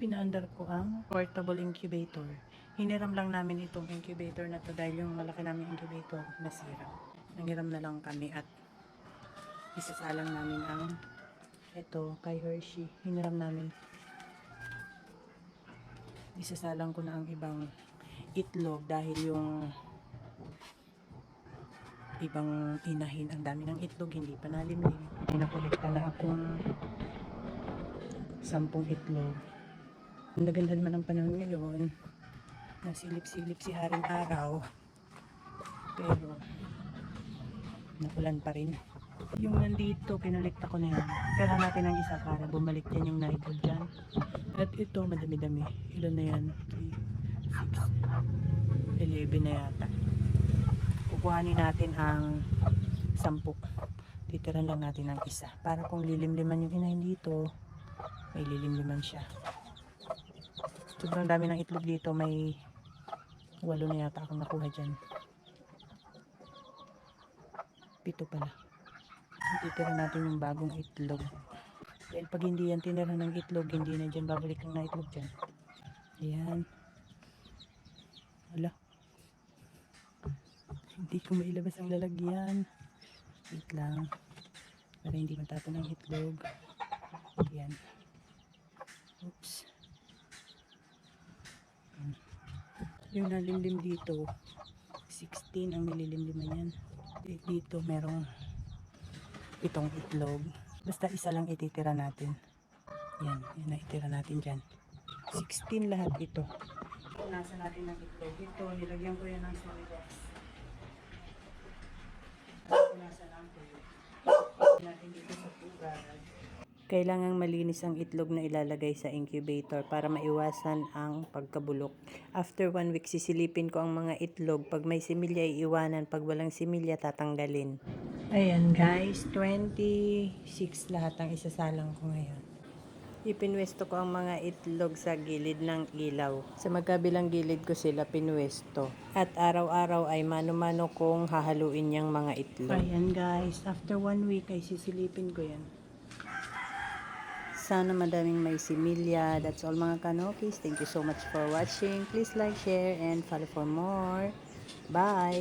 pinaandar ko ang portable incubator. Hiniram lang namin itong incubator na to dahil yung malaki namin incubator nasira. Nanghiram na lang kami at isasalang namin ang ito kay Hershey. Hiniram namin. Isasalang ko na ang ibang itlog dahil yung ibang inahin ang dami ng itlog, hindi pa nalimlim. Pinakolekta na akong 10 itlog. Ang ganda naman ang panahon ngayon. Nasilip-silip si Haring Araw. Pero nakulan pa rin. Yung nandito, kinolekta ko na yan. Kailangan natin ang isa para bumalik yan yung nitrogen. At ito, madami-dami. Ilan na yan? 3, 6, 11 na yata. Kukuhanin natin ang 10. Titiran lang natin ang isa. Para kung lilimliman yung inahin dito, may lilimliman siya. Sobrang dami ng itlog dito. May 8 na yata akong nakuha dyan. 7 pala. Titira natin yung bagong itlog. Dahil pag hindi yan tinira ng itlog, hindi na dyan babalik ang itlog dyan. Ayan. Wala. Hindi ko mailabas ang lalagyan. Wait lang. Para hindi matapon ang itlog. Ayan. Oops. Yung nalimlim dito, 16 ang nililimliman yan. Dito merong 7 itlog. Basta isa lang ititira natin. Yan, yan na itira natin dyan. 16 lahat ito. Nasa natin ang itlog. Ito, nilagyan ko yan ng soy box. Nasa lang ko yun. Natin dito sa tubig. Kailangang malinis ang itlog na ilalagay sa incubator para maiwasan ang pagkabulok. After 1 week, sisilipin ko ang mga itlog. Pag may similya, iiwanan. Pag walang similya, tatanggalin. Ayan guys, 26 lahat ang isasalang ko ngayon. Ipinwesto ko ang mga itlog sa gilid ng ilaw. Sa magkabilang gilid ko sila pinwesto. At araw-araw ay mano-mano kong hahaluin yung mga itlog. Ayan guys, after 1 week ay sisilipin ko yan. Sana madaming may similya. That's all mga kanokis. Thank you so much for watching. Please like, share, and follow for more. Bye!